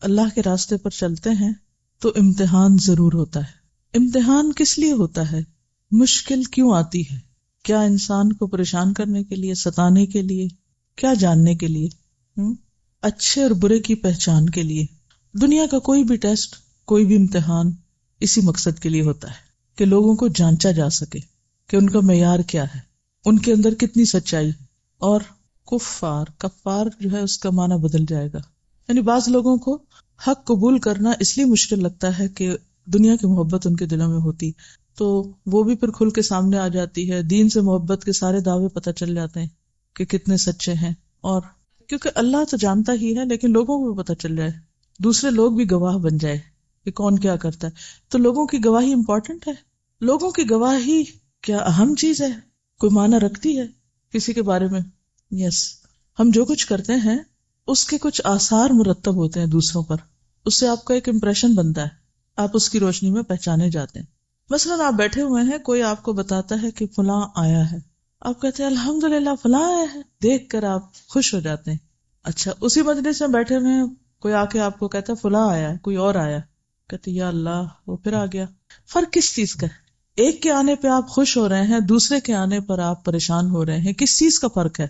اللہ کے راستے پر چلتے ہیں تو امتحان ضرور ہوتا ہے۔ امتحان کس لیے ہوتا ہے؟ مشکل کیوں آتی ہے؟ کیا انسان کو پریشان کرنے کے لیے، ستانے کے لیے، کیا جاننے کے لیے؟ اچھے اور برے کی پہچان کے لیے۔ دنیا کا کوئی بھی ٹیسٹ، کوئی بھی امتحان اسی مقصد کے لیے ہوتا ہے کہ لوگوں کو جانچا جا سکے کہ ان کا معیار کیا ہے، ان کے اندر کتنی سچائی۔ اور کفار جو ہے اس کا معنی بدل جائے گا، یعنی بعض لوگوں کو حق قبول کرنا اس لیے مشکل لگتا ہے کہ دنیا کی محبت ان کے دلوں میں ہوتی، تو وہ بھی پھر کھل کے سامنے آ جاتی ہے۔ دین سے محبت کے سارے دعوے پتہ چل جاتے ہیں کہ کتنے سچے ہیں، اور کیونکہ اللہ تو جانتا ہی ہے لیکن لوگوں کو بھی پتہ چل جائے، دوسرے لوگ بھی گواہ بن جائے کہ کون کیا کرتا ہے۔ تو لوگوں کی گواہی امپورٹنٹ ہے۔ لوگوں کی گواہی کیا اہم چیز ہے؟ کوئی معنی رکھتی ہے کسی کے بارے میں؟ یس، ہم جو کچھ کرتے ہیں اس کے کچھ آثار مرتب ہوتے ہیں دوسروں پر، اس سے آپ کا ایک امپریشن بنتا ہے، آپ اس کی روشنی میں پہچانے جاتے ہیں۔ مثلاً آپ بیٹھے ہوئے ہیں، کوئی آپ کو بتاتا ہے کہ فلاں آیا ہے، آپ کہتے ہیں الحمدللہ فلاں آیا ہے، دیکھ کر آپ خوش ہو جاتے ہیں۔ اچھا، اسی مجلس میں بیٹھے ہوئے ہیں، کوئی آ کے آپ کو کہتا ہے فلاں آیا ہے، کوئی اور آیا، کہتے یا اللہ وہ پھر آ گیا۔ فرق کس چیز کا ہے؟ ایک کے آنے پہ آپ خوش ہو رہے ہیں، دوسرے کے آنے پر آپ پریشان ہو رہے ہیں، کس چیز کا فرق ہے؟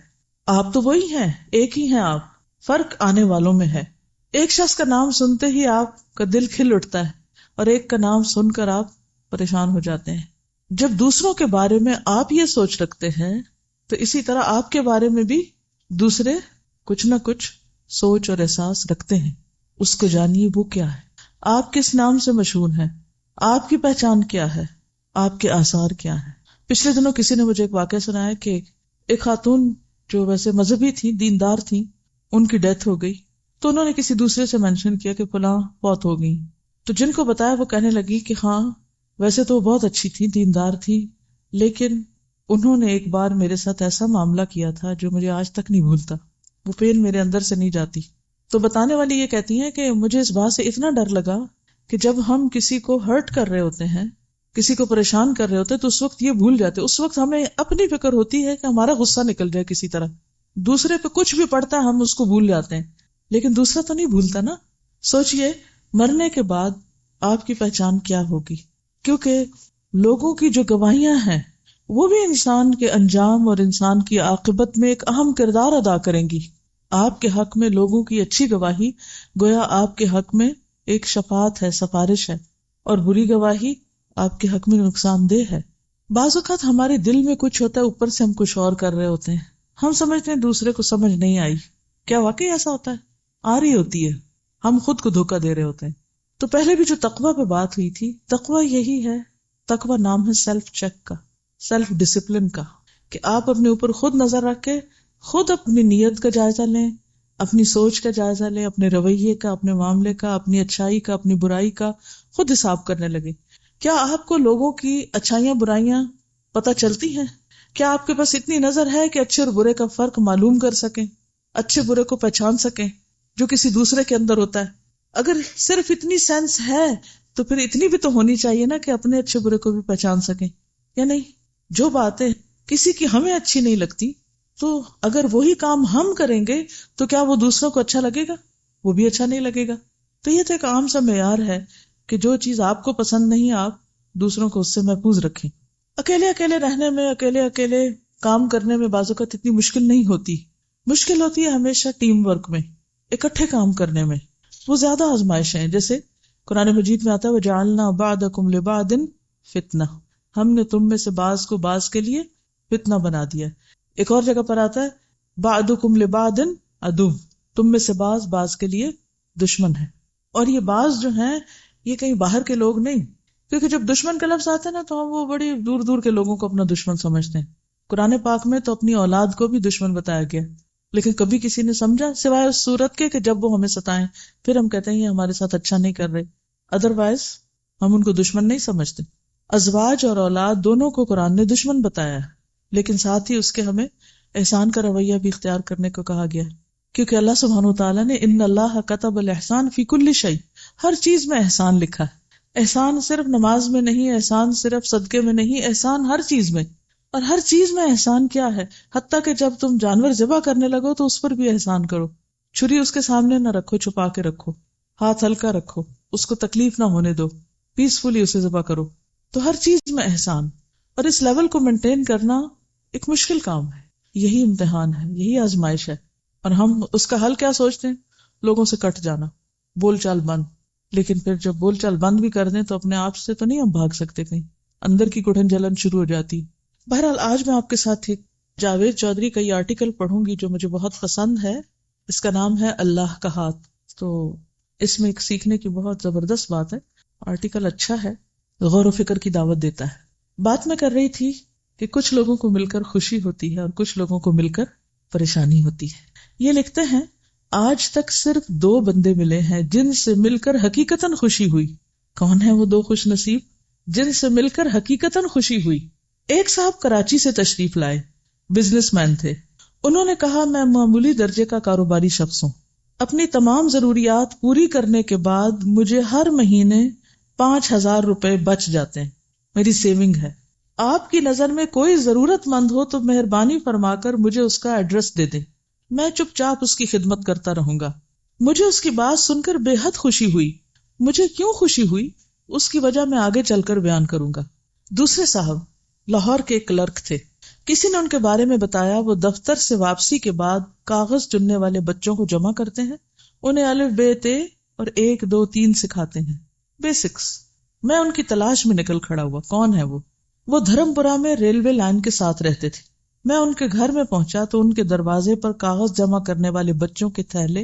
آپ تو وہی ہیں، ایک ہی ہیں آپ، فرق آنے والوں میں ہے۔ ایک شخص کا نام سنتے ہی آپ کا دل کھل اٹھتا ہے، اور ایک کا نام سن کر آپ پریشان ہو جاتے ہیں۔ جب دوسروں کے بارے میں آپ یہ سوچ رکھتے ہیں تو اسی طرح آپ کے بارے میں بھی دوسرے کچھ نہ کچھ سوچ اور احساس رکھتے ہیں۔ اس کو جانیے وہ کیا ہے، آپ کس نام سے مشہور ہیں، آپ کی پہچان کیا ہے، آپ کے آثار کیا ہیں۔ پچھلے دنوں کسی نے مجھے ایک واقعہ سنایا کہ ایک خاتون جو ویسے مذہبی تھی، دیندار تھی، ان کی ڈیتھ ہو گئی، تو انہوں نے کسی دوسرے سے مینشن کیا کہ فلاں فوت ہو گئی۔ تو جن کو بتایا وہ کہنے لگی کہ ہاں ویسے تو وہ بہت اچھی تھی، دیندار تھی، لیکن انہوں نے ایک بار میرے ساتھ ایسا معاملہ کیا تھا جو مجھے آج تک نہیں بھولتا، وہ پین میرے اندر سے نہیں جاتی۔ تو بتانے والی یہ کہتی ہیں کہ مجھے اس بات سے اتنا ڈر لگا کہ جب ہم کسی کو ہرٹ کر رہے ہوتے ہیں، کسی کو پریشان کر رہے ہوتے ہیں، تو اس وقت یہ بھول جاتے، اس وقت ہمیں اپنی فکر ہوتی ہے کہ ہمارا غصہ نکل جائے کسی طرح، دوسرے پہ کچھ بھی پڑتا ہے ہم اس کو بھول جاتے ہیں، لیکن دوسرا تو نہیں بھولتا نا۔ سوچئے مرنے کے بعد آپ کی پہچان کیا ہوگی، کیونکہ لوگوں کی جو گواہیاں ہیں وہ بھی انسان کے انجام اور انسان کی عاقبت میں ایک اہم کردار ادا کریں گی۔ آپ کے حق میں لوگوں کی اچھی گواہی گویا آپ کے حق میں ایک شفاعت ہے، سفارش ہے، اور بری گواہی آپ کے حق میں نقصان دہ ہے۔ بعض اوقات ہمارے دل میں کچھ ہوتا ہے، اوپر سے ہم کچھ اور کر رہے ہوتے ہیں، ہم سمجھتے ہیں دوسرے کو سمجھ نہیں آئی، کیا واقعی ایسا ہوتا ہے؟ آ رہی ہوتی ہے، ہم خود کو دھوکہ دے رہے ہوتے ہیں۔ تو پہلے بھی جو تقویٰ پہ بات ہوئی تھی، تقویٰ یہی ہے، تقویٰ نام ہے سیلف چیک کا، سیلف ڈسپلن کا، کہ آپ اپنے اوپر خود نظر رکھ کے خود اپنی نیت کا جائزہ لیں، اپنی سوچ کا جائزہ لیں، اپنے رویے کا، اپنے معاملے کا، اپنی اچھائی کا، اپنی برائی کا خود حساب کرنے لگے۔ کیا آپ کو لوگوں کی اچھائیاں برائیاں پتہ چلتی ہیں؟ کیا آپ کے پاس اتنی نظر ہے کہ اچھے اور برے کا فرق معلوم کر سکیں، اچھے برے کو پہچان سکیں جو کسی دوسرے کے اندر ہوتا ہے؟ اگر صرف اتنی سینس ہے تو پھر اتنی بھی تو ہونی چاہیے نا کہ اپنے اچھے برے کو بھی پہچان سکیں، یا نہیں؟ جو باتیں کسی کی ہمیں اچھی نہیں لگتی، تو اگر وہی کام ہم کریں گے تو کیا وہ دوسروں کو اچھا لگے گا؟ وہ بھی اچھا نہیں لگے گا۔ تو یہ تو ایک عام سا معیار ہے کہ جو چیز آپ کو پسند نہیں، آپ دوسروں کو اس سے محفوظ رکھیں۔ اکیلے اکیلے رہنے میں، اکیلے اکیلے کام کرنے میں بعض اوقات اتنی مشکل نہیں ہوتی، مشکل ہوتی ہے ہمیشہ ٹیم ورک میں، اکٹھے کام کرنے میں، وہ زیادہ آزمائشیں ہیں۔ جیسے قرآن مجید میں آتا ہے وَجَعَلْنَا بَعْضَكُمْ لِبَعْضٍ فِتْنَةً، ہم نے تم میں سے بعض کو بعض کے لیے فتنہ بنا دیا۔ ایک اور جگہ پر آتا ہے بَعْضُكُمْ لِبَعْضٍ عَدُوٌّ، تم میں سے بعض بعض کے لیے دشمن ہے۔ اور یہ بعض جو ہیں یہ کہیں باہر کے لوگ نہیں، کیونکہ جب دشمن کا لفظ آتا ہے نا تو ہم وہ بڑی دور دور کے لوگوں کو اپنا دشمن سمجھتے ہیں۔ قرآن پاک میں تو اپنی اولاد کو بھی دشمن بتایا گیا، لیکن کبھی کسی نے سمجھا سوائے اس صورت کے کہ جب وہ ہمیں ستائیں، پھر ہم کہتے ہیں یہ ہمارے ساتھ اچھا نہیں کر رہے، ادروائز ہم ان کو دشمن نہیں سمجھتے۔ ازواج اور اولاد دونوں کو قرآن نے دشمن بتایا ہے، لیکن ساتھ ہی اس کے ہمیں احسان کا رویہ بھی اختیار کرنے کو کہا گیا ہے، کیونکہ اللہ سبحانہ وتعالیٰ نے ان اللہ کتب الاحسان فی کل شیء، ہر چیز میں احسان لکھا ہے۔ احسان صرف نماز میں نہیں، احسان صرف صدقے میں نہیں، احسان ہر چیز میں۔ اور ہر چیز میں احسان کیا ہے؟ حتیٰ کہ جب تم جانور ذبح کرنے لگو تو اس پر بھی احسان کرو، چھری اس کے سامنے نہ رکھو، چھپا کے رکھو۔ ہاتھ ہلکا رکھو، اس کو تکلیف نہ ہونے دو، پیسفلی اسے ذبح کرو. تو ہر چیز میں احسان، اور اس لیول کو مینٹین کرنا ایک مشکل کام ہے. یہی امتحان ہے، یہی آزمائش ہے. اور ہم اس کا حل کیا سوچتے ہیں؟ لوگوں سے کٹ جانا، بول چال بند. لیکن پھر جب بول چال بند بھی کر دیں تو اپنے آپ سے تو نہیں ہم بھاگ سکتے، کہیں اندر کی گھٹن جلن شروع ہو جاتی. بہرحال آج میں آپ کے ساتھ ایک جاوید چودھری کا یہ آرٹیکل پڑھوں گی جو مجھے بہت پسند ہے. اس کا نام ہے اللہ کا ہاتھ. تو اس میں ایک سیکھنے کی بہت زبردست بات ہے. آرٹیکل اچھا ہے، غور و فکر کی دعوت دیتا ہے. بات میں کر رہی تھی کہ کچھ لوگوں کو مل کر خوشی ہوتی ہے اور کچھ لوگوں کو مل کر پریشانی ہوتی ہے. یہ لکھتے ہیں آج تک صرف 2 بندے ملے ہیں جن سے مل کر حقیقتاً خوشی ہوئی. کون ہے وہ 2 خوش نصیب جن سے مل کر حقیقتاً خوشی ہوئی؟ ایک صاحب کراچی سے تشریف لائے، بزنس مین تھے. انہوں نے کہا میں معمولی درجے کا کاروباری شخص ہوں. اپنی تمام ضروریات پوری کرنے کے بعد مجھے ہر مہینے 5,000 روپے بچ جاتے ہیں، میری سیونگ ہے. آپ کی نظر میں کوئی ضرورت مند ہو تو مہربانی فرما کر مجھے اس کا ایڈریس دے دیں، میں چپ چاپ اس کی خدمت کرتا رہوں گا. مجھے اس کی بات سن کر بے حد خوشی ہوئی. مجھے کیوں خوشی ہوئی اس کی وجہ میں آگے چل کر بیان کروں گا. دوسرے صاحب لاہور کے ایک کلرک تھے. کسی نے ان کے بارے میں بتایا وہ دفتر سے واپسی کے بعد کاغذ چننے والے بچوں کو جمع کرتے ہیں، انہیں الف ب ت اور 1 2 3 سکھاتے ہیں، بیسکس. میں ان کی تلاش میں نکل کھڑا ہوا. کون ہے وہ دھرم پورہ میں ریلوے لائن کے ساتھ رہتے تھے. میں ان کے گھر میں پہنچا تو ان کے دروازے پر کاغذ جمع کرنے والے بچوں کے تھیلے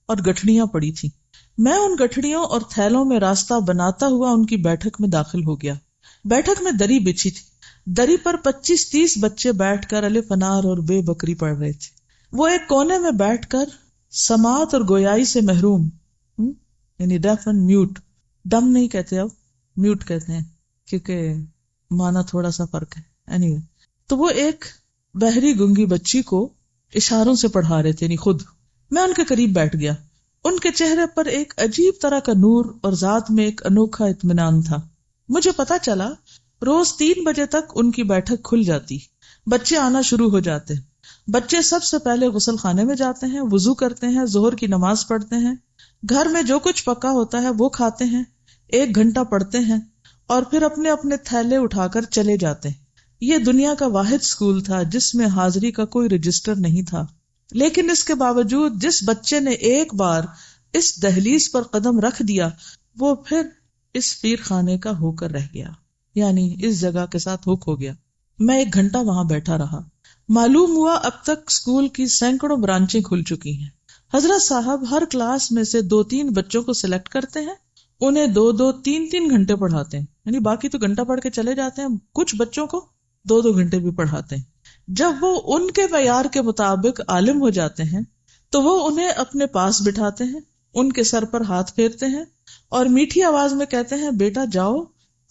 اور گٹھڑیاں پڑی تھیں. میں ان گٹھڑیوں اور تھیلوں میں راستہ بناتا ہوا ان کی بیٹھک میں داخل ہو گیا. بیٹھک میں دری بچھی تھی. دری پر 25-30 بچے بیٹھ کر الف انار اور بے بکری پڑھ رہے تھے. وہ ایک کونے میں بیٹھ کر سماعت اور گویائی سے محروم، یعنی ڈیف اینڈ میوٹ. ڈم نہیں کہتے، اب میوٹ کہتے ہیں کیونکہ معنی تھوڑا سا فرق ہے. anyway. تو وہ ایک بہری گنگی بچی کو اشاروں سے پڑھا رہے تھے، یعنی خود. میں ان کے قریب بیٹھ گیا. ان کے چہرے پر ایک عجیب طرح کا نور اور ذات میں ایک انوکھا اطمینان تھا. مجھے پتا چلا روز 3 بجے تک ان کی بیٹھک کھل جاتی، بچے آنا شروع ہو جاتے. بچے سب سے پہلے غسل خانے میں جاتے ہیں، وضو کرتے ہیں، ظہر کی نماز پڑھتے ہیں، گھر میں جو کچھ پکا ہوتا ہے وہ کھاتے ہیں، 1 گھنٹہ پڑھتے ہیں اور پھر اپنے اپنے تھیلے اٹھا کر چلے جاتے ہیں. یہ دنیا کا واحد اسکول تھا جس میں حاضری کا کوئی رجسٹر نہیں تھا. لیکن اس کے باوجود جس بچے نے ایک بار اس دہلیز پر قدم رکھ دیا وہ پھر اس پیر خانے کا ہو کر رہ گیا، یعنی اس جگہ کے ساتھ ہوک ہو گیا. میں 1 گھنٹہ وہاں بیٹھا رہا. معلوم ہوا اب تک اسکول کی سینکڑوں برانچیں کھل چکی ہیں. حضرت صاحب ہر کلاس میں سے 2-3 بچوں کو سلیکٹ کرتے ہیں، انہیں 2-2 3-3 گھنٹے پڑھاتے ہیں، یعنی باقی تو گھنٹہ پڑھ کے چلے جاتے ہیں، کچھ بچوں کو 2-2 گھنٹے بھی پڑھاتے ہیں. جب وہ ان کے معیار کے مطابق عالم ہو جاتے ہیں تو وہ انہیں اپنے پاس بٹھاتے ہیں، ان کے سر پر ہاتھ پھیرتے ہیں اور میٹھی آواز میں کہتے ہیں بیٹا جاؤ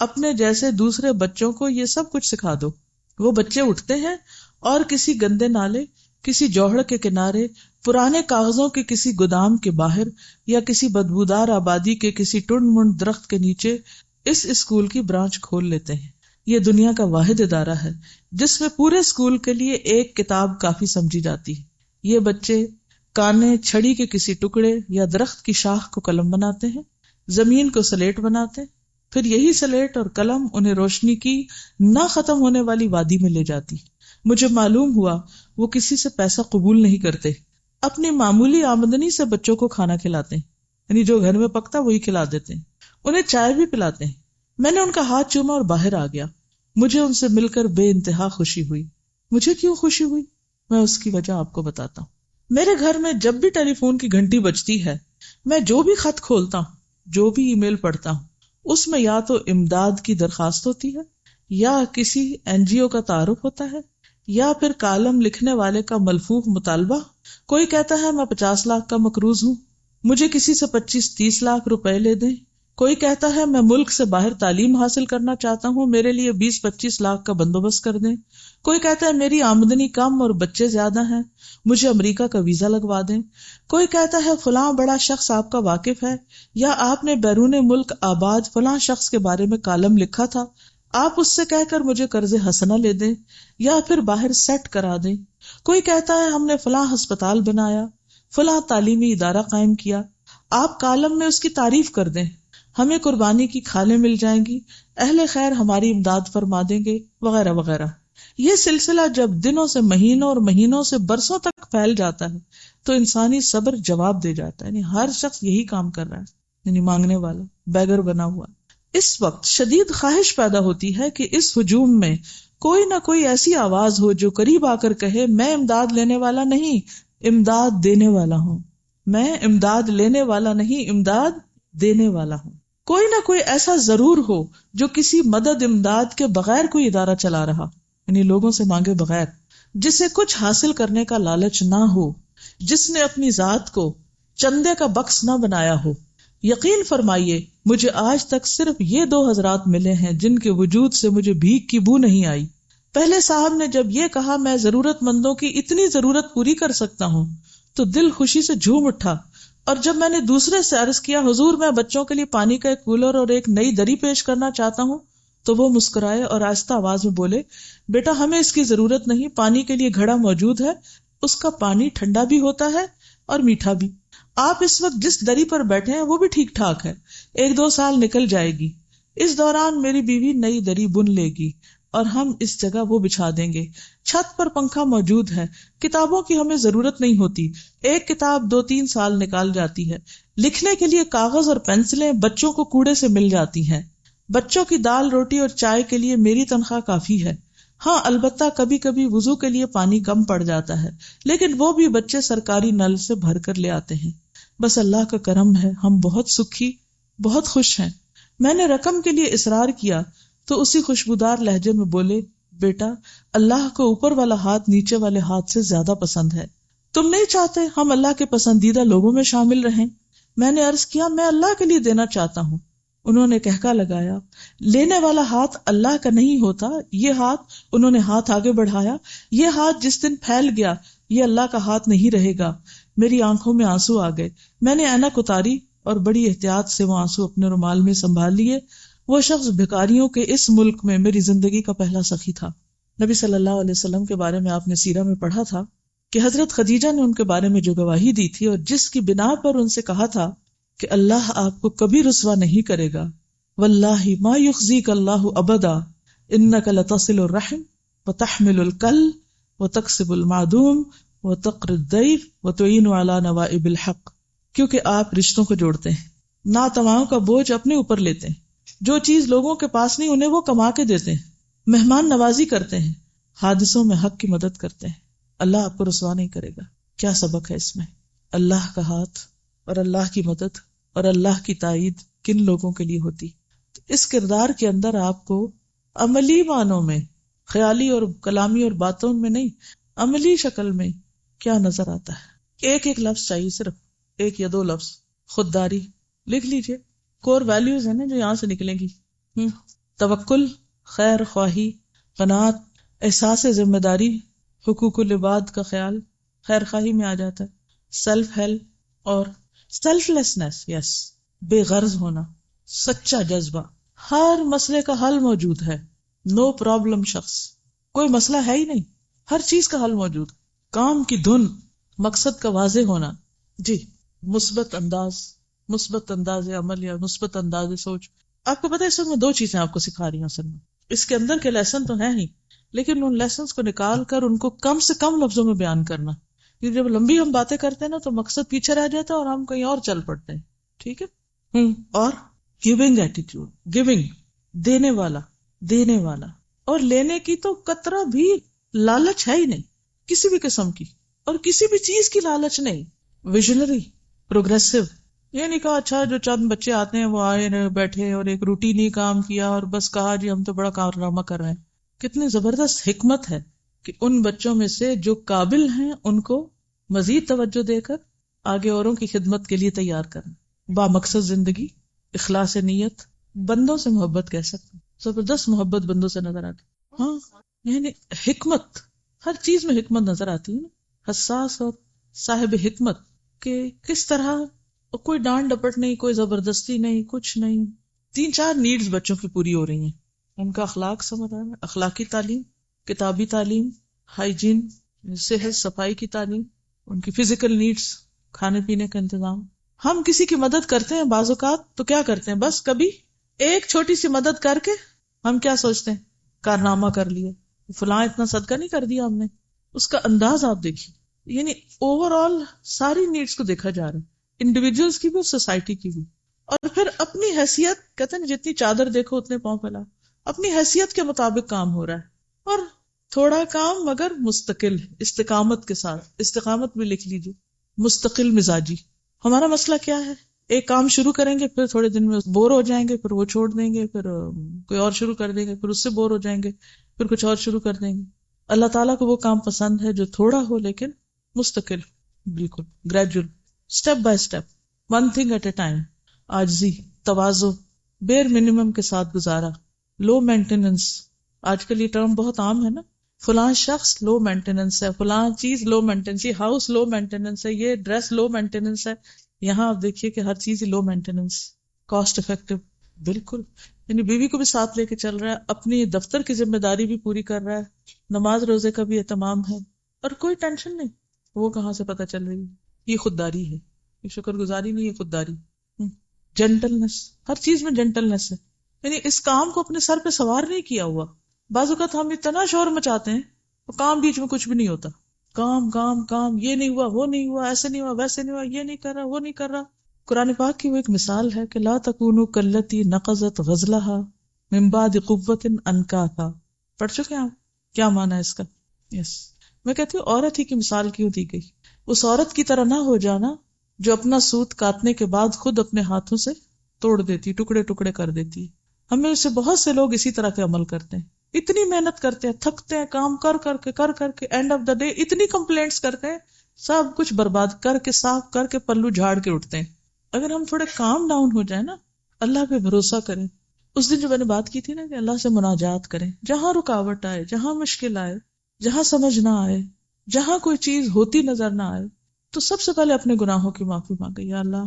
اپنے جیسے دوسرے بچوں کو یہ سب کچھ سکھا دو. وہ بچے اٹھتے ہیں اور کسی گندے نالے، کسی جوہڑ کے کنارے، پرانے کاغذوں کے کسی گودام کے باہر یا کسی بدبودار آبادی کے کسی ٹنڈ منڈ درخت کے نیچے اس اسکول کی برانچ کھول لیتے ہیں. یہ دنیا کا واحد ادارہ ہے جس میں پورے اسکول کے لیے 1 کتاب کافی سمجھی جاتی ہے. یہ بچے کانے چھڑی کے کسی ٹکڑے یا درخت کی شاخ کو قلم بناتے ہیں، زمین کو سلیٹ بناتے ہیں، پھر یہی سلیٹ اور قلم انہیں روشنی کی نہ ختم ہونے والی وادی میں لے جاتی. مجھے معلوم ہوا وہ کسی سے پیسہ قبول نہیں کرتے، اپنی معمولی آمدنی سے بچوں کو کھانا کھلاتے ہیں، یعنی جو گھر میں پکتا وہی کھلا دیتے ہیں، انہیں چائے بھی پلاتے ہیں. میں نے ان کا ہاتھ چوما اور باہر آ گیا. مجھے ان سے مل کر بے انتہا خوشی ہوئی. مجھے کیوں خوشی ہوئی؟ میں اس کی وجہ آپ کو بتاتا ہوں. میرے گھر میں جب بھی ٹیلی فون کی گھنٹی بجتی ہے، میں جو بھی خط کھولتا ہوں، جو بھی ای میل پڑھتا ہوں، اس میں یا تو امداد کی درخواست ہوتی ہے، یا کسی NGO کا تعارف ہوتا ہے، یا پھر کالم لکھنے والے کا ملفوف مطالبہ. کوئی کہتا ہے میں 50 لاکھ کا مقروض ہوں، مجھے کسی سے 25-30 لاکھ روپے لے دیں. کوئی کہتا ہے میں ملک سے باہر تعلیم حاصل کرنا چاہتا ہوں، میرے لیے 20-25 لاکھ کا بندوبست کر دیں. کوئی کہتا ہے میری آمدنی کم اور بچے زیادہ ہیں، مجھے امریکہ کا ویزا لگوا دیں. کوئی کہتا ہے فلاں بڑا شخص آپ کا واقف ہے، یا آپ نے بیرون ملک آباد فلاں شخص کے بارے میں کالم لکھا تھا، آپ اس سے کہہ کر مجھے قرض حسنہ لے دیں یا پھر باہر سیٹ کرا دیں. کوئی کہتا ہے ہم نے فلاں ہسپتال بنایا، فلاں تعلیمی ادارہ قائم کیا، آپ کالم میں اس کی تعریف کر دیں، ہمیں قربانی کی کھالیں مل جائیں گی، اہل خیر ہماری امداد فرما دیں گے، وغیرہ وغیرہ۔ یہ سلسلہ جب دنوں سے مہینوں اور مہینوں سے برسوں تک پھیل جاتا ہے تو انسانی صبر جواب دے جاتا ہے، یعنی ہر شخص یہی کام کر رہا ہے، یعنی مانگنے والا بیگر بنا ہوا۔ اس وقت شدید خواہش پیدا ہوتی ہے کہ اس ہجوم میں کوئی نہ کوئی ایسی آواز ہو جو قریب آ کر کہے میں امداد لینے والا نہیں، امداد دینے والا ہوں، میں امداد لینے والا نہیں، امداد دینے والا ہوں۔ کوئی نہ کوئی ایسا ضرور ہو جو کسی مدد امداد کے بغیر کوئی ادارہ چلا رہا، یعنی لوگوں سے مانگے بغیر، جسے کچھ حاصل کرنے کا لالچ نہ ہو، جس نے اپنی ذات کو چندے کا بکس نہ بنایا ہو۔ یقین فرمائیے مجھے آج تک صرف یہ 2 حضرات ملے ہیں جن کے وجود سے مجھے بھیک کی بو نہیں آئی۔ پہلے صاحب نے جب یہ کہا میں ضرورت مندوں کی اتنی ضرورت پوری کر سکتا ہوں تو دل خوشی سے جھوم اٹھا، اور جب میں نے دوسرے سے عرض کیا حضور میں بچوں کے لیے پانی کا ایک کولر اور ایک نئی دری پیش کرنا چاہتا ہوں، تو وہ مسکرائے اور آہستہ آواز میں بولے بیٹا ہمیں اس کی ضرورت نہیں، پانی کے لیے گھڑا موجود ہے، اس کا پانی ٹھنڈا بھی ہوتا ہے اور میٹھا بھی۔ آپ اس وقت جس دری پر بیٹھے ہیں وہ بھی ٹھیک ٹھاک ہے، 1-2 سال نکل جائے گی، اس دوران میری بیوی نئی دری بن لے گی اور ہم اس جگہ وہ بچھا دیں گے۔ چھت پر پنکھا موجود ہے، کتابوں کی ہمیں ضرورت نہیں ہوتی، ایک کتاب 2-3 سال نکال جاتی ہے، لکھنے کے لیے کاغذ اور پینسلیں بچوں کو کوڑے سے مل جاتی ہیں، بچوں کی دال روٹی اور چائے کے لیے میری تنخواہ کافی ہے۔ ہاں البتہ کبھی کبھی وضو کے لیے پانی کم پڑ جاتا ہے، لیکن وہ بھی بچے سرکاری نل سے بھر کر لے آتے ہیں۔ بس اللہ کا کرم ہے، ہم بہت سکھی، بہت خوش ہیں۔ میں نے رقم کے لیے اصرار کیا تو اسی خوشبودار لہجے میں بولے بیٹا اللہ کو اوپر والا ہاتھ نیچے والے ہاتھ سے زیادہ پسند ہے، تم نہیں چاہتے ہم اللہ کے پسندیدہ لوگوں میں شامل رہیں؟ میں نے عرض کیا میں اللہ کے لیے دینا چاہتا ہوں۔ انہوں نے کہکا لگایا لینے والا ہاتھ اللہ کا نہیں ہوتا، یہ ہاتھ، انہوں نے ہاتھ آگے بڑھایا، یہ ہاتھ جس دن پھیل گیا یہ اللہ کا ہاتھ نہیں رہے گا۔ میری آنکھوں میں آنسو آ گئے، میں نے اینک اتاری اور بڑی احتیاط سے وہ آنسو اپنے رومال میں سنبھال لیے۔ وہ شخص بھکاریوں کے اس ملک میں میری زندگی کا پہلا سخی تھا۔ نبی صلی اللہ علیہ وسلم کے بارے میں آپ نے سیرہ میں پڑھا تھا کہ حضرت خدیجہ نے ان کے بارے میں جو گواہی دی تھی اور جس کی بنا پر ان سے کہا تھا کہ اللہ آپ کو کبھی رسوا نہیں کرے گا، واللہ ما یخزیک اللہ ابدا انک لتصل الرحم وتحمل الکل وتکسب المعدوم وتقر الضیف وتعین علی نوائب الحق، کیونکہ آپ رشتوں کو جوڑتے ہیں، ناتواؤں کا بوجھ اپنے اوپر لیتے ہیں، جو چیز لوگوں کے پاس نہیں انہیں وہ کما کے دیتے ہیں، مہمان نوازی کرتے ہیں، حادثوں میں حق کی مدد کرتے ہیں، اللہ آپ کو رسوا نہیں کرے گا۔ کیا سبق ہے اس میں؟ اللہ کا ہاتھ اور اللہ کی مدد اور اللہ کی تائید کن لوگوں کے لیے ہوتی۔ اس کردار کے اندر آپ کو عملی معنوں میں، خیالی اور کلامی اور باتوں میں نہیں، عملی شکل میں کیا نظر آتا ہے؟ ایک ایک لفظ چاہیے، صرف 1 یا 2 لفظ۔ خودداری لکھ لیجئے، کور ویلیوز ہیں نا جو یہاں سے نکلیں گی۔ توکل، خیر خواہی، قناعت، احساس ذمہ داری، حقوق العباد کا خیال خیر خواہی میں آ جاتا ہے، سیلف ہیلپ اور سیلف لیسنس، یس، بے غرض ہونا، سچا جذبہ، ہر مسئلے کا حل موجود ہے، نو پرابلم شخص، کوئی مسئلہ ہے ہی نہیں، ہر چیز کا حل موجود، کام کی دھن، مقصد کا واضح ہونا، جی، مثبت انداز عمل یا مثبت انداز سوچ۔ آپ کو پتہ ہے اس میں 2 چیزیں آپ کو سکھا رہی ہوں اصل میں، اس کے اندر کے لیسن تو ہیں ہی، لیکن ان لیسنز کو نکال کر ان کو کم سے کم لفظوں میں بیان کرنا، کیونکہ جب لمبی ہم باتیں کرتے ہیں نا تو مقصد پیچھے رہ جاتا ہے اور ہم کہیں اور چل پڑتے ہیں، ٹھیک ہے۔ اور گیونگ ایٹیٹیوڈ، گیونگ، دینے والا، اور لینے کی تو قطرہ بھی لالچ ہے ہی نہیں، کسی بھی قسم کی، اور کسی بھی چیز کی لالچ نہیں۔ ویژنری، پروگریسو، یہ نہیں کہا اچھا جو چند بچے آتے ہیں وہ آئے بیٹھے اور ایک روٹینی کام کیا اور بس کہا جی ہم تو بڑا کارنامہ کر رہے ہیں۔ کتنی زبردست حکمت ہے کہ ان بچوں میں سے جو قابل ہیں ان کو مزید توجہ دے کر آگے اوروں کی خدمت کے لیے تیار کرنا، با مقصد زندگی، اخلاص نیت، بندوں سے محبت کہہ سکتے ہیں، زبردست محبت بندوں سے نظر آتی۔ ہاں یعنی حکمت، ہر چیز میں حکمت نظر آتی ہے، حساس اور صاحب حکمت، کہ کس طرح کوئی ڈانٹ ڈپٹ نہیں، کوئی زبردستی نہیں، کچھ نہیں۔ 3-4 نیڈز بچوں کی پوری ہو رہی ہیں، ان کا اخلاق سمجھ رہا ہے، اخلاقی تعلیم، کتابی تعلیم، ہائیجین، صحت صفائی کی تعلیم، ان کی فزیکل نیڈز، کھانے پینے کا انتظام، ہم کسی کی مدد کرتے ہیں بعض اوقات تو کیا کرتے ہیں، بس کبھی ایک چھوٹی سی مدد کر کے ہم کیا سوچتے ہیں، کارنامہ کر لیے، فلاں اتنا صدقہ نہیں کر دیا ہم نے. اس کا انداز آپ دیکھیے، یعنی اوور آل ساری نیڈس کو دیکھا جا رہا ہے، انڈیویجولس کی بھی اور سوسائٹی کی بھی. اور پھر اپنی حیثیت، کہتے ہیں جتنی چادر دیکھو اتنے پاؤں پھیلا، اپنی حیثیت کے مطابق کام ہو رہا ہے، اور تھوڑا کام مگر مستقل، استقامت کے ساتھ. استقامت بھی لکھ لیجیے، مستقل مزاجی. ہمارا مسئلہ کیا ہے، ایک کام شروع کریں گے، پھر تھوڑے دن میں بور ہو جائیں گے، پھر وہ چھوڑ دیں گے، پھر کوئی اور شروع کر دیں گے، پھر اس سے بور ہو جائیں گے، پھر کچھ اور شروع کر دیں گے. اللہ تعالیٰ کو وہ کام پسند ہے جو تھوڑا ہو لیکن مستقل، بالکل gradual, step by step, one thing at a time. عاجزی، تواضع، بیر منیمم کے ساتھ گزارا، لو مینٹیننس. آج کل یہ ٹرم بہت عام ہے نا، فلاں شخص لو مینٹیننس ہے، فلاں چیز لو مینٹیننس، یہ ہاؤس لو مینٹیننس ہے، یہ ڈریس لو مینٹیننس ہے. یہاں آپ دیکھیے کہ ہر چیز لو مینٹیننس، کاسٹ افیکٹو. بالکل، یعنی بیوی کو بھی ساتھ لے کے چل رہا ہے، اپنی دفتر کی ذمہ داری بھی پوری کر رہا ہے، نماز روزے کا بھی اہتمام ہے، اور کوئی ٹینشن نہیں. وہ کہاں سے پتہ چل رہی ہے؟ یہ خودداری ہے، یہ شکر گزاری نہیں، یہ خودداری. جینٹلنس، ہر چیز میں جینٹلنس ہے، یعنی اس کام کو اپنے سر پہ سوار نہیں کیا ہوا. بعض اوقات ہم اتنا شور مچاتے ہیں تو کام بیچ میں کچھ بھی نہیں ہوتا، کام کام کام، یہ نہیں ہوا، وہ نہیں ہوا، ایسے نہیں ہوا، ویسے نہیں ہوا، یہ نہیں کر رہا، وہ نہیں کر رہا. قرآن پاک کی وہ ایک مثال ہے کہ لا تکونوا کاللتی نقضت غزلها من بعد قوة انکاثا. پڑھ چکے ہیں آپ؟ کیا معنی ہے اس کا؟ میں کہتی ہوں عورت ہی کی مثال کیوں دی گئی؟ اس عورت کی طرح نہ ہو جانا جو اپنا سوت کاٹنے کے بعد خود اپنے ہاتھوں سے توڑ دیتی، ٹکڑے ٹکڑے کر دیتی. ہمیں سے بہت سے لوگ اسی طرح کے عمل کرتے ہیں، اتنی محنت کرتے ہیں، تھکتے ہیں، کام کر کے اینڈ آف دا ڈے اتنی کمپلینٹس کرتے ہیں، سب کچھ برباد کر کے، صاف کر کے، پلو جھاڑ کے اٹھتے ہیں. اگر ہم تھوڑے کام ڈاؤن ہو جائیں نا، اللہ پہ بھروسہ کریں. اس دن جو میں نے بات کی تھی نا کہ اللہ سے مناجات کریں، جہاں رکاوٹ آئے، جہاں مشکل آئے، جہاں سمجھ نہ آئے، جہاں کوئی چیز ہوتی نظر نہ آئے، تو سب سے پہلے اپنے گناہوں کی معافی مانگے. یا اللہ،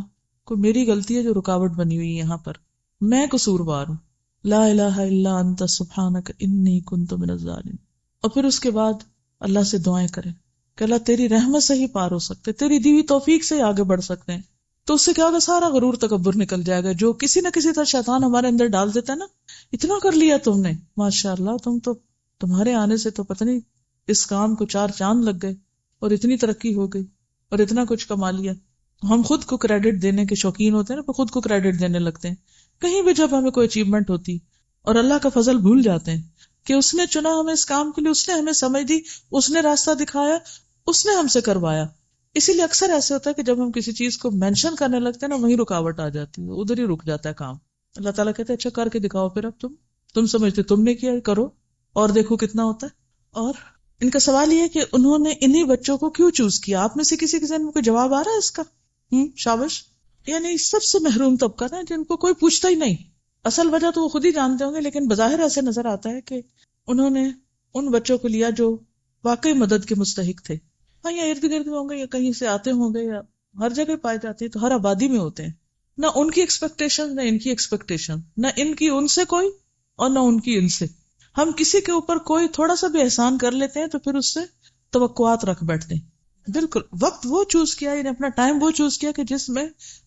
کوئی میری غلطی ہے جو رکاوٹ بنی ہوئی ہے، یہاں پر میں قصوروار ہوں، لا الہ الا انت سبحانک انی کنت من الظالمین. اور پھر اس کے بعد اللہ سے دعائیں کریں کہ اللہ تیری رحمت سے ہی پار ہو سکتے، تیری دی ہوئی توفیق سے ہی آگے بڑھ سکتے ہیں. تو اس سے کیا ہوگا، سارا غرور تکبر نکل جائے گا جو کسی نہ کسی طرح شیطان ہمارے اندر ڈال دیتا ہے نا. اتنا کر لیا تم نے، ماشاء اللہ، تمہارے آنے سے تو پتہ نہیں اس کام کو 4 چاند لگ گئے، اور اتنی ترقی ہو گئی، اور اتنا کچھ کما لیا. ہم خود کو کریڈٹ دینے کے شوقین ہوتے ہیں نا، خود کو کریڈٹ دینے لگتے ہیں کہیں بھی جب ہمیں کوئی اچیومنٹ ہوتی، اور اللہ کا فضل بھول جاتے ہیں کہ اس نے چنا ہمیں اس کام کے لیے، اس نے ہمیں سمجھ دی، اس نے راستہ دکھایا، اس نے ہم سے کروایا. اسی لیے اکثر ایسے ہوتا ہے کہ جب ہم کسی چیز کو مینشن کرنے لگتے ہیں نا، وہیں رکاوٹ آ جاتی ہے، ادھر ہی رک جاتا ہے کام. اللہ تعالیٰ کہتے ہیں اچھا کر کے دکھاؤ، پھر اب تم سمجھتے تم نے کیا، کرو اور دیکھو کتنا ہوتا ہے. اور ان کا سوال یہ ہے کہ انہوں نے انہی بچوں کو کیوں چوز کیا؟ آپ میں سے کسی کے ذہن میں کوئی جواب آ رہا ہے اس کا؟ شابش. یعنی سب سے محروم طبقہ نا، جن کو کوئی پوچھتا ہی نہیں. اصل وجہ تو وہ خود ہی جانتے ہوں گے، لیکن بظاہر ایسے نظر آتا ہے کہ انہوں نے ان بچوں کو لیا جو واقعی مدد کے مستحق تھے. ہاں، یا ارد گرد میں ہوں گے، یا کہیں سے آتے ہوں گے، یا ہر جگہ پائے جاتے ہیں، تو ہر آبادی میں ہوتے ہیں. نہ ان کی ایکسپیکٹیشن، نہ ان کی ایکسپیکٹیشن، نہ ان کی ان سے کوئی، اور نہ ان کی ان سے. ہم کسی کے اوپر کوئی تھوڑا سا بھی احسان کر لیتے ہیں تو پھر اس سے توقعات رکھ بیٹھتے ہیں. بالکل وقت وہ چوز کیا، یعنی اپنا ٹائم وہ چوز کیا کہ جس میں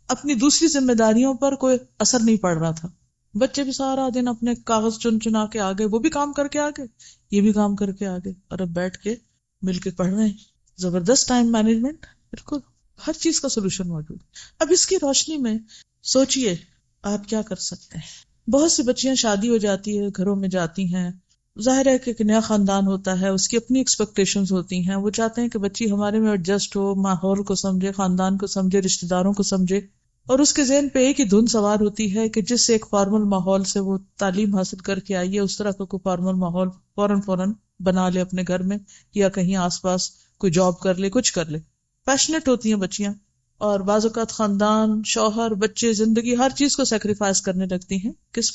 اپنی دوسری ذمہ داریوں پر کوئی اثر نہیں پڑ رہا تھا. بچے بھی سارا دن اپنے کاغذ چنا کے آگے، وہ بھی کام کر کے آگے، یہ بھی کام کر کے آگے، اور اب بیٹھ کے مل کے پڑھ رہے ہیں. زبردست ٹائم مینجمنٹ. بالکل ہر چیز کا سولوشن موجود. اب اس کی روشنی میں سوچئے آپ کیا کر سکتے ہیں. بہت سی بچیاں شادی ہو جاتی ہے، گھروں میں جاتی ہیں، ظاہر ہے کہ ایک نیا خاندان ہوتا ہے، اس کی اپنی ایکسپیکٹیشنز ہوتی ہیں، وہ چاہتے ہیں کہ بچی ہمارے میں ایڈجسٹ ہو، ماحول کو سمجھے، خاندان کو سمجھے، رشتہ داروں کو سمجھے. اور اس کے ذہن پہ ایک ہی دھن سوار ہوتی ہے کہ جس ایک فارمل ماحول سے وہ تعلیم حاصل کر کے آئی ہے، اس طرح کا کوئی فارمل ماحول فوراً بنا لے اپنے گھر میں، یا کہیں آس پاس کوئی جاب کر لے، کچھ کر لے. پیشنیٹ ہوتی ہیں بچیاں، اور بعض اوقات خاندان، شوہر، بچے، زندگی، ہر چیز کو سیکریفائس کرنے لگتی ہیں. کس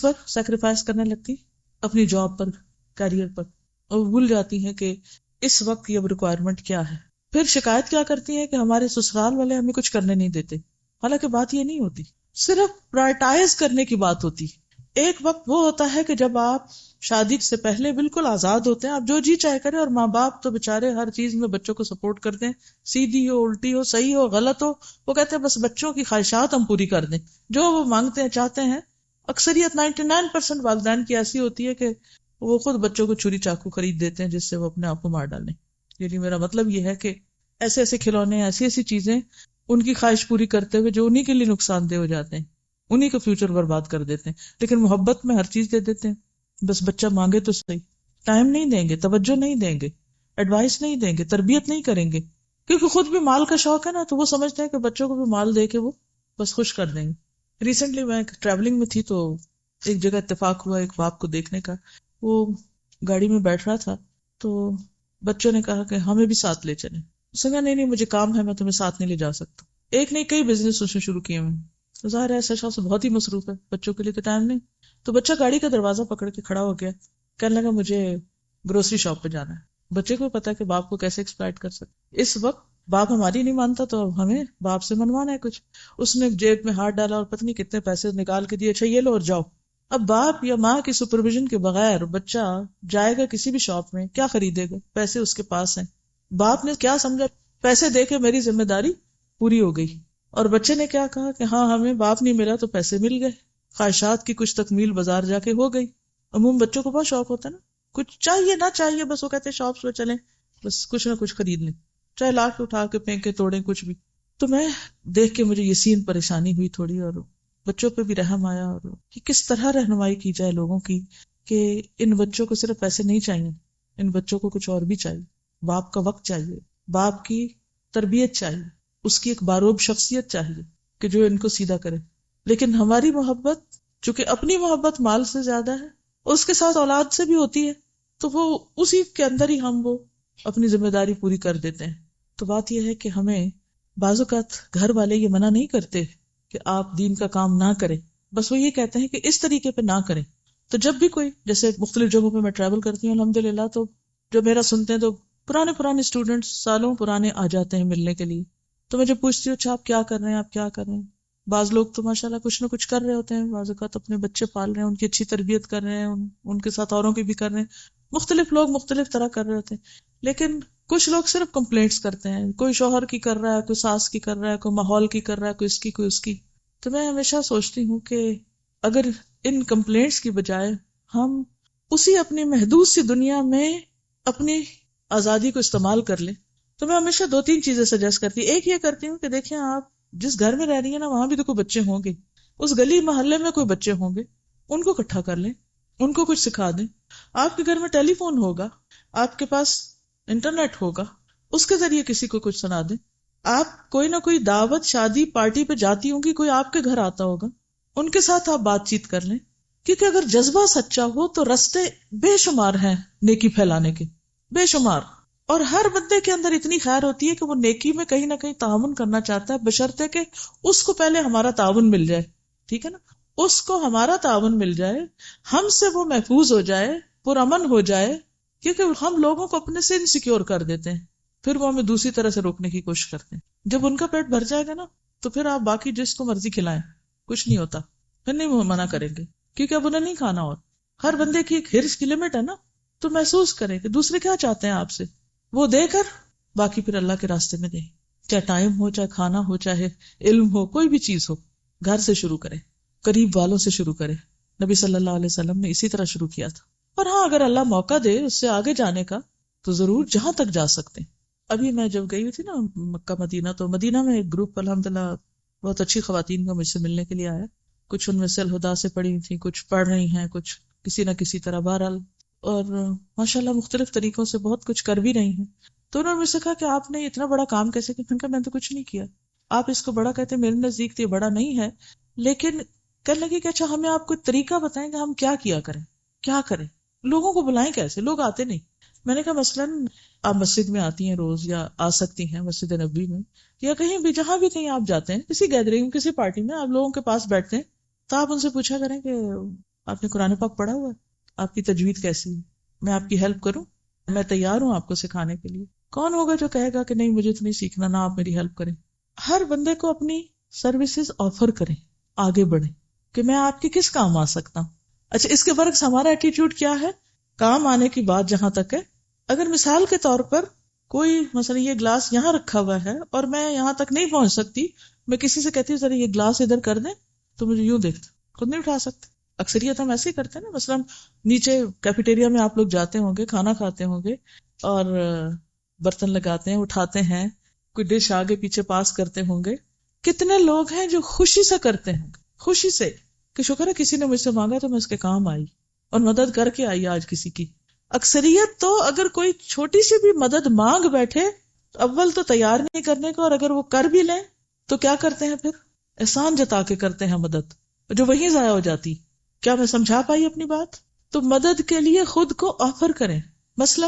پر سیکریفائس کرنے لگتی؟ اپنی جاب پر، کیریئر پر، اور بھول جاتی ہیں کہ اس وقت یہ ریکوائرمنٹ کیا ہے. پھر شکایت کیا کرتی ہیں کہ ہمارے سسرال والے ہمیں کچھ کرنے نہیں دیتے. حالانکہ بات یہ نہیں ہوتی، صرف پرائرٹائز کرنے کی بات ہوتی. ایک وقت وہ ہوتا ہے کہ جب آپ شادی سے پہلے بالکل آزاد ہوتے ہیں، آپ جو جی چاہے کریں، اور ماں باپ تو بےچارے ہر چیز میں بچوں کو سپورٹ کرتے ہیں، سیدھی ہو، الٹی ہو، صحیح ہو، غلط ہو، وہ کہتے ہیں بس بچوں کی خواہشات ہم پوری کر دیں، جو وہ مانگتے ہیں چاہتے ہیں۔ اکثریت 99% والدین کی ایسی ہوتی ہے کہ وہ خود بچوں کو چھری چاقو خرید دیتے ہیں جس سے وہ اپنے آپ کو مار ڈالیں۔ یعنی میرا مطلب یہ ہے کہ ایسے ایسے کھلونے، ایسی ایسی چیزیں ان کی خواہش پوری کرتے ہوئے جو انہی کے لیے نقصان دہ ہو جاتے ہیں، انہی کا فیوچر برباد کر دیتے ہیں، لیکن محبت میں ہر چیز دے دیتے ہیں، بس بچہ مانگے تو صحیح۔ ٹائم نہیں دیں گے، توجہ نہیں دیں گے، ایڈوائس نہیں دیں گے، تربیت نہیں کریں گے، کیونکہ خود بھی مال کا شوق ہے نا، تو وہ سمجھتے ہیں کہ بچوں کو بھی مال دے کے وہ بس خوش کر دیں گے۔ ریسنٹلی میں ٹریولنگ میں تھی تو ایک جگہ اتفاق ہوا ایک باپ کو دیکھنے کا، وہ گاڑی میں بیٹھ رہا تھا تو بچوں نے کہا کہ ہمیں بھی ساتھ لے چلیں، اس نے کہا نہیں مجھے کام ہے، میں تمہیں ساتھ نہیں لے جا سکتا۔ ایک نہیں کئی بزنس اس نے شروع کیے ہوئے، ظاہر ہے ایسا شخص بہت ہی مصروف ہے، بچوں کے لیے تو ٹائم نہیں، تو بچہ گاڑی کا دروازہ پکڑ کے کھڑا ہو گیا، کہنے لگا مجھے گروسری شاپ پہ جانا ہے۔ بچے کو پتا کہ باپ کو کیسے ایکسپلائٹ کر سکتے، اس وقت باپ ہماری نہیں مانتا تو اب ہمیں باپ سے منوانا ہے کچھ۔ اس نے جیب میں ہاتھ ڈالا اور پتہ نہیں کتنے پیسے نکال کے دیے، اچھا یہ لو اور جاؤ۔ اب باپ یا ماں کی سپرویژن کے بغیر بچہ جائے گا کسی بھی شاپ میں، کیا خریدے گا؟ پیسے اس کے پاس ہیں، باپ نے کیا سمجھا پیسے دے کے میری ذمہ داری پوری ہو گئی، اور بچے نے کیا کہا کہ ہاں ہمیں باپ نہیں ملا تو پیسے مل گئے، خواہشات کی کچھ تکمیل بازار جا کے ہو گئی۔ عموم بچوں کو بہت شوق ہوتا ہے نا، کچھ چاہیے نہ چاہیے بس وہ کہتے ہیں شاپس پہ چلیں بس کچھ نہ کچھ خرید لیں، چاہے لا کے اٹھا کے پھینکے توڑیں کچھ بھی۔ تو میں دیکھ کے مجھے یہ سین پریشانی ہوئی تھوڑی، اور بچوں پہ بھی رحم آیا، اور کہ کس طرح رہنمائی کی جائے لوگوں کی کہ ان بچوں کو صرف پیسے نہیں چاہیے، ان بچوں کو کچھ اور بھی چاہیے، باپ کا وقت چاہیے، باپ کی تربیت چاہیے، اس کی ایک باروب شخصیت چاہیے کہ جو ان کو سیدھا کرے۔ لیکن ہماری محبت چونکہ اپنی محبت مال سے زیادہ ہے، اس کے ساتھ اولاد سے بھی ہوتی ہے، تو وہ اسی کے اندر ہی ہم وہ اپنی ذمہ داری پوری کر دیتے ہیں۔ تو بات یہ ہے کہ ہمیں بعض اوقات گھر والے یہ منع نہیں کرتے کہ آپ دین کا کام نہ کریں، بس وہ یہ کہتے ہیں کہ اس طریقے پہ نہ کریں۔ تو جب بھی کوئی جیسے مختلف جگہوں پہ میں ٹریول کرتی ہوں الحمدللہ، تو جو میرا سنتے ہیں تو پرانے اسٹوڈنٹس سالوں پرانے آ جاتے ہیں ملنے کے لیے، تو میں جب پوچھتی ہوں اچھا آپ کیا کر رہے ہیں، آپ کیا کر رہے ہیں، بعض لوگ تو ماشاءاللہ کچھ نہ کچھ کر رہے ہوتے ہیں، بعض اوقات اپنے بچے پال رہے ہیں، ان کی اچھی تربیت کر رہے ہیں، ان کے ساتھ اوروں کی بھی کر رہے ہیں، مختلف لوگ مختلف طرح کر رہے ہوتے ہیں، لیکن کچھ لوگ صرف کمپلینٹس کرتے ہیں، کوئی شوہر کی کر رہا ہے، کوئی ساس کی کر رہا ہے، کوئی ماحول کی کر رہا ہے، کوئی اس کی کوئی اس کی۔ تو میں ہمیشہ سوچتی ہوں کہ اگر ان کمپلینٹس کی بجائے ہم اسی اپنی محدود سی دنیا میں اپنی آزادی کو استعمال کر لیں، تو میں ہمیشہ 2-3 چیزیں سجیسٹ کرتی ہوں۔ ایک یہ کرتی ہوں کہ دیکھیں آپ جس گھر میں رہ رہی ہیں نا، وہاں بھی تو کوئی بچے ہوں گے، اس گلی محلے میں کوئی بچے ہوں گے، ان کو اکٹھا کر لیں، ان کو کچھ سکھا دیں۔ آپ کے گھر میں ٹیلی فون ہوگا، آپ کے پاس انٹرنیٹ ہوگا، اس کے ذریعے کسی کو کچھ سنا دیں۔ آپ کوئی نہ کوئی دعوت شادی پارٹی پہ جاتی ہوں گی، کوئی آپ کے گھر آتا ہوگا، ان کے ساتھ آپ بات چیت کر لیں، کیونکہ اگر جذبہ سچا ہو تو رستے بے شمار ہیں نیکی پھیلانے کے، بے شمار، اور ہر بندے کے اندر اتنی خیر ہوتی ہے کہ وہ نیکی میں کہیں نہ کہیں تعاون کرنا چاہتا ہے، بشرطے کہ اس کو پہلے ہمارا تعاون مل جائے، ٹھیک ہے نا، اس کو ہمارا تعاون مل جائے، ہم سے وہ محفوظ ہو جائے، پرامن ہو جائے، کیونکہ ہم لوگوں کو اپنے سے انسیکیور کر دیتے ہیں، پھر وہ ہمیں دوسری طرح سے روکنے کی کوشش کرتے ہیں۔ جب ان کا پیٹ بھر جائے گا نا تو پھر آپ باقی جس کو مرضی کھلائیں، کچھ نہیں ہوتا، پھر نہیں وہ منع کریں گے، کیونکہ اب انہیں نہیں کھانا، اور ہر بندے کی ایک ہرس کی لمٹ ہے نا، تو محسوس کریں کہ دوسرے کیا چاہتے ہیں آپ سے، وہ دے کر باقی پھر اللہ کے راستے میں دیں، چاہے ٹائم ہو، چاہے کھانا ہو، چاہے علم ہو، کوئی بھی چیز ہو، گھر سے شروع کریں، قریب والوں سے شروع کریں۔ نبی صلی اللہ علیہ وسلم نے اسی طرح شروع کیا تھا، اور ہاں اگر اللہ موقع دے اس سے آگے جانے کا تو ضرور جہاں تک جا سکتے ہیں۔ ابھی میں جب گئی تھی نا مکہ مدینہ، تو مدینہ میں ایک گروپ الحمدللہ بہت اچھی خواتین کا مجھ سے ملنے کے لیے آیا، کچھ ان میں سے الہدا سے پڑھی تھیں، کچھ پڑھ رہی ہیں، کچھ کسی نہ کسی طرح، بہرحال، اور ماشاءاللہ مختلف طریقوں سے بہت کچھ کر بھی رہی ہیں۔ تو انہوں نے مجھ سے کہا کہ آپ نے اتنا بڑا کام کیسے کیا؟ میں نے کہا میں تو کچھ نہیں کیا، آپ اس کو بڑا کہتے ہیں، میرے نزدیک تو یہ بڑا نہیں ہے، لیکن کہنے لگی کہ اچھا ہمیں آپ کو طریقہ بتائیں کہ ہم کیا کیا کریں، کیا کریں، لوگوں کو بلائیں کیسے، لوگ آتے نہیں۔ میں نے کہا مثلاً آپ مسجد میں آتی ہیں روز، یا آ سکتی ہیں مسجد نبوی میں، یا کہیں بھی جہاں بھی کہیں آپ جاتے ہیں، کسی گیدرنگ کسی پارٹی میں آپ لوگوں کے پاس بیٹھتے ہیں، تو آپ ان سے پوچھا کریں کہ آپ نے قرآن پاک پڑھا ہوا ہے، آپ کی تجوید کیسی ہے، میں آپ کی ہیلپ کروں، میں تیار ہوں آپ کو سکھانے کے لیے۔ کون ہوگا جو کہے گا کہ نہیں مجھے تو نہیں سیکھنا، نہ آپ میری ہیلپ کریں۔ ہر بندے کو اپنی سروسز آفر کریں، آگے بڑھیں کہ میں آپ کی کس کام آ سکتا ہوں۔ اچھا اس کے برعکس ہمارا ایٹیٹیوڈ کیا ہے؟ کام آنے کی بات جہاں تک ہے، اگر مثال کے طور پر کوئی مثلا یہ گلاس یہاں رکھا ہوا ہے اور میں یہاں تک نہیں پہنچ سکتی، میں کسی سے کہتی ہوں ذرا یہ گلاس ادھر کر دیں، تو مجھے یوں دیکھتے، خود نہیں اٹھا سکتے. اکثریت ہم ایسے ہی کرتے ہیں نا. مثلا نیچے کیفیٹیریا میں آپ لوگ جاتے ہوں گے، کھانا کھاتے ہوں گے اور برتن لگاتے ہیں، اٹھاتے ہیں، کوئی ڈش آگے پیچھے پاس کرتے ہوں گے. کتنے لوگ ہیں جو خوشی سے کرتے ہیں، خوشی سے، کہ شکر ہے کسی نے مجھ سے مانگا تو میں اس کے کام آئی اور مدد کر کے آئی آج کسی کی. اکثریت تو اگر کوئی چھوٹی سی بھی مدد مانگ بیٹھے تو اول تو تیار نہیں کرنے کو، اور اگر وہ کر بھی لیں تو کیا کرتے ہیں؟ پھر احسان جتا کے کرتے ہیں مدد، جو وہیں ضائع ہو جاتی. کیا میں سمجھا پائی اپنی بات؟ تو مدد کے لیے خود کو آفر کریں. مثلا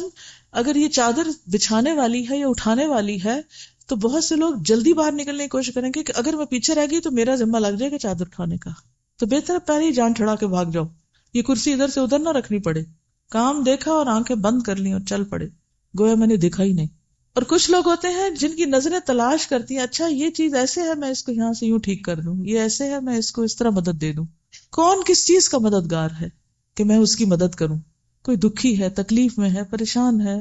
اگر یہ چادر بچھانے والی ہے یا اٹھانے والی ہے تو بہت سے لوگ جلدی باہر نکلنے کی کوشش کریں گے کہ اگر میں پیچھے رہ گئی تو میرا ذمہ لگ جائے گا چادر اٹھانے کا، تو بہتر پہلے ہی جان چھڑا کے بھاگ جاؤ، یہ کرسی ادھر سے ادھر نہ رکھنی پڑے. کام دیکھا اور آنکھیں بند کر لی اور چل پڑے گویا میں نے دیکھا ہی نہیں. اور کچھ لوگ ہوتے ہیں جن کی نظریں تلاش کرتی ہیں، اچھا یہ چیز ایسے ہے میں اس کو یہاں سے یوں ٹھیک کر دوں، یہ ایسے ہے میں اس کو اس طرح مدد دے دوں. کون کس چیز کا مددگار ہے کہ میں اس کی مدد کروں؟ کوئی دکھی ہے، تکلیف میں ہے، پریشان ہے،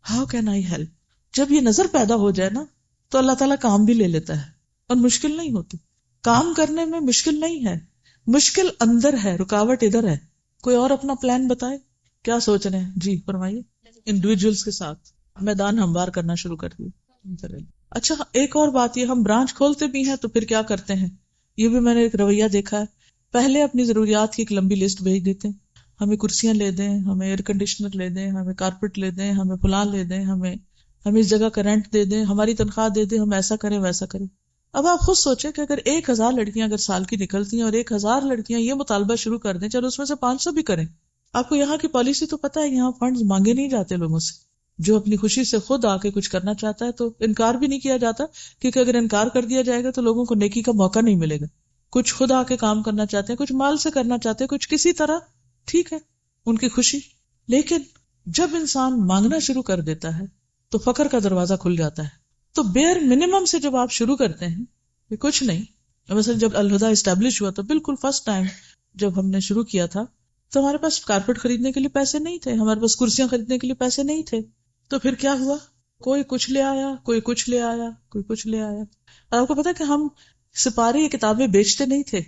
ہاؤ کین آئی ہیلپ؟ جب یہ نظر پیدا ہو جائے نا تو اللہ تعالیٰ کام بھی لے لیتا ہے اور مشکل نہیں ہوتی. کام کرنے میں مشکل نہیں ہے، مشکل اندر ہے، رکاوٹ ادھر ہے. کوئی اور اپنا پلان بتائے، کیا سوچ رہے ہیں؟ جی فرمائیے. انڈیویجولز کے ساتھ میدان ہموار کرنا شروع کر دیا. اچھا ایک اور بات، یہ ہم برانچ کھولتے بھی ہیں تو پھر کیا کرتے ہیں، یہ بھی میں نے ایک رویہ دیکھا ہے. پہلے اپنی ضروریات کی ایک لمبی لسٹ بھیج دیتے ہیں، ہمیں کرسیاں لے دیں، ہمیں ایئر کنڈیشنر لے دیں، ہمیں کارپیٹ لے دیں، ہمیں فلان لے دیں، ہمیں اس جگہ کا رینٹ دے دیں، ہماری تنخواہ دے دیں، ہم ایسا کریں ویسا کریں. اب آپ خود سوچیں کہ اگر 1000 لڑکیاں اگر سال کی نکلتی ہیں اور 1000 لڑکیاں یہ مطالبہ شروع کر دیں، چلو اس میں سے 500 بھی کریں. آپ کو یہاں کی پالیسی تو پتہ ہے، یہاں فنڈز مانگے نہیں جاتے لوگوں سے. جو اپنی خوشی سے خود آ کے کچھ کرنا چاہتا ہے تو انکار بھی نہیں کیا جاتا، کیونکہ اگر انکار کر دیا جائے گا تو لوگوں کو نیکی کا موقع نہیں ملے گا. کچھ خود آ کے کام کرنا چاہتے ہیں، کچھ مال سے کرنا چاہتے ہیں، کچھ کسی طرح، ٹھیک ہے ان کی خوشی. لیکن جب انسان مانگنا شروع کر دیتا ہے تو فقر کا دروازہ کھل جاتا ہے. تو بیئر منیمم سے جب آپ شروع کرتے ہیں کہ کچھ نہیں، مثلا جب الہدیٰ اسٹیبلش ہوا تو بالکل فرسٹ ٹائم جب ہم نے شروع کیا تھا تو ہمارے پاس کارپیٹ خریدنے کے لیے پیسے نہیں تھے، ہمارے پاس کرسیاں خریدنے کے لیے پیسے نہیں تھے. تو پھر کیا ہوا؟ کوئی کچھ لے آیا، کوئی کچھ لے آیا، کوئی کچھ لے آیا. اور آپ کو پتا کہ ہم سپارے یا کتابیں بیچتے نہیں تھے.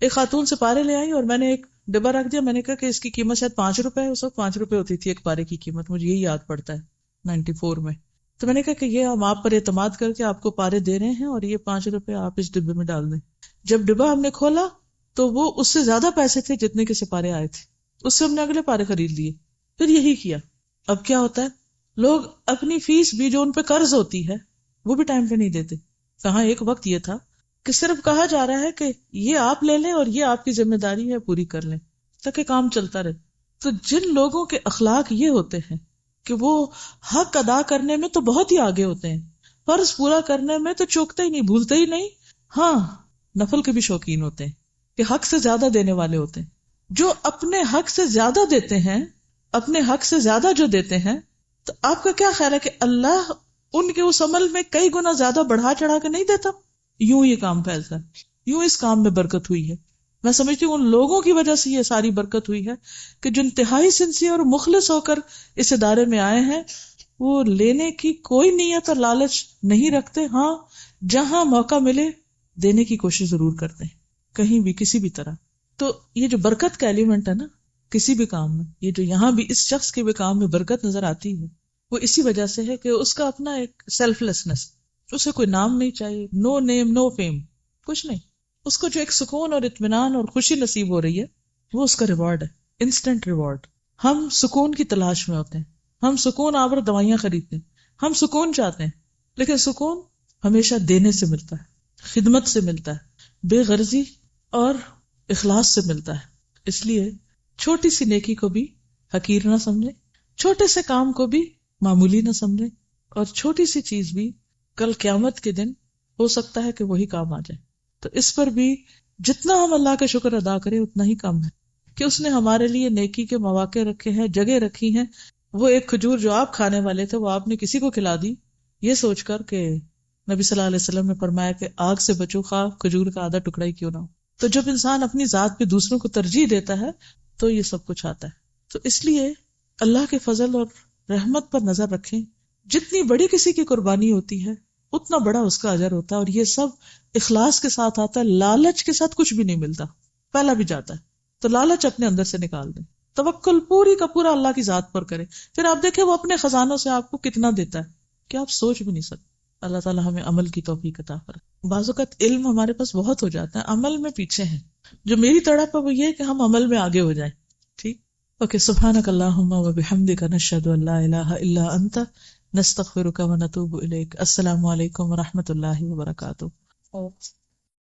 ایک خاتون سپارے لے آئی اور میں نے ایک ڈبہ رکھ دیا، میں نے کہا کہ اس کی قیمت شاید 5 روپے ہے. اس وقت 5 روپے ہوتی تھی ایک پارے کی قیمت، مجھے یہی یاد پڑتا ہے 94 میں. تو میں نے کہا کہ یہ ہم آپ پر اعتماد کر کے آپ کو پارے دے رہے ہیں اور یہ 5 روپے آپ اس ڈبے میں ڈال دیں. جب ڈبہ ہم نے کھولا تو وہ اس سے زیادہ پیسے تھے جتنے کے سپارے آئے تھے. اس سے ہم نے اگلے پارے خرید لیے. پھر یہی کیا. اب کیا ہوتا ہے، لوگ اپنی فیس بھی جو ان پہ قرض ہوتی ہے وہ بھی ٹائم پہ نہیں دیتے. کہاں ایک وقت یہ تھا کہ صرف کہا جا رہا ہے کہ یہ آپ لے لیں اور یہ آپ کی ذمہ داری ہے پوری کر لیں تاکہ کام چلتا رہے. تو جن لوگوں کے اخلاق یہ ہوتے ہیں کہ وہ حق ادا کرنے میں تو بہت ہی آگے ہوتے ہیں، فرض پورا کرنے میں تو چوکتے ہی نہیں، بھولتے ہی نہیں، ہاں نفل کے بھی شوقین ہوتے ہیں کہ حق سے زیادہ دینے والے ہوتے ہیں. جو اپنے حق سے زیادہ دیتے ہیں، اپنے حق سے زیادہ جو دیتے ہیں، تو آپ کا کیا خیال ہے کہ اللہ ان کے اس عمل میں کئی گنا زیادہ بڑھا چڑھا کے نہیں دیتا؟ یوں یہ کام پھیلتا ہے، یوں اس کام میں برکت ہوئی ہے. میں سمجھتی ہوں ان لوگوں کی وجہ سے یہ ساری برکت ہوئی ہے کہ جو انتہائی سنسیئر اور مخلص ہو کر اس ادارے میں آئے ہیں، وہ لینے کی کوئی نیت اور لالچ نہیں رکھتے. ہاں جہاں موقع ملے دینے کی کوشش ضرور کرتے ہیں، کہیں بھی کسی بھی طرح. تو یہ جو برکت کا ایلیمنٹ ہے نا کسی بھی کام میں، یہ جو یہاں بھی اس شخص کے بھی کام میں برکت نظر آتی ہے، وہ اسی وجہ سے ہے کہ اس کا اپنا ایک سیلف لیسنس، اسے کوئی نام نہیں چاہیے، نو نیم نو فیم، کچھ نہیں. اس کو جو ایک سکون اور اطمینان اور خوشی نصیب ہو رہی ہے وہ اس کا ریوارڈ ہے، انسٹنٹ ریوارڈ. ہم سکون کی تلاش میں ہوتے ہیں، ہم سکون آور دوائیاں خریدتے ہیں، ہم سکون چاہتے ہیں، لیکن سکون ہمیشہ دینے سے ملتا ہے، خدمت سے ملتا ہے، بے غرضی اور اخلاص سے ملتا ہے. اس لیے چھوٹی سی نیکی کو بھی حقیر نہ سمجھیں، چھوٹے سے کام کو بھی معمولی نہ سمجھیں، اور چھوٹی سی چیز بھی کل قیامت کے دن ہو سکتا ہے کہ وہی کام آ جائے. تو اس پر بھی جتنا ہم اللہ کا شکر ادا کریں اتنا ہی کم ہے کہ اس نے ہمارے لیے نیکی کے مواقع رکھے ہیں، جگہ رکھی ہیں. وہ ایک کھجور جو آپ کھانے والے تھے وہ آپ نے کسی کو کھلا دی، یہ سوچ کر کہ نبی صلی اللہ علیہ وسلم نے فرمایا کہ آگ سے بچو خواہ کھجور کا آدھا ٹکڑا ہی کیوں نہ ہو. تو جب انسان اپنی ذات پہ دوسروں کو ترجیح دیتا ہے تو یہ سب کچھ آتا ہے. تو اس لیے اللہ کے فضل اور رحمت پر نظر رکھیں. جتنی بڑی کسی کی قربانی ہوتی ہے اتنا بڑا اس کا اجر ہوتا ہے، اور یہ سب اخلاص کے ساتھ آتا ہے. لالچ کے ساتھ کچھ بھی نہیں ملتا، پہلا بھی جاتا ہے. تو لالچ اپنے اندر سے نکال دیں، توکل پوری کا پورا اللہ کی ذات پر کریں. پھر آپ دیکھیں وہ اپنے خزانوں سے آپ کو کتنا دیتا ہے کہ آپ سوچ بھی نہیں سکتے. اللہ تعالیٰ ہمیں عمل کی توفیق عطا فرمائے. بعض اوقات علم ہمارے پاس بہت ہو جاتا ہے، عمل میں پیچھے ہیں. جو میری تڑپ ہے وہ یہ ہے کہ ہم عمل میں آگے ہو جائیں. ٹھیک. اوکے. سبحانک اللہم و بحمدک نشہد ان لا الہ الا انت نستغفرک و نتوب الیک. السلام علیکم و رحمۃ اللہ وبرکاتہ.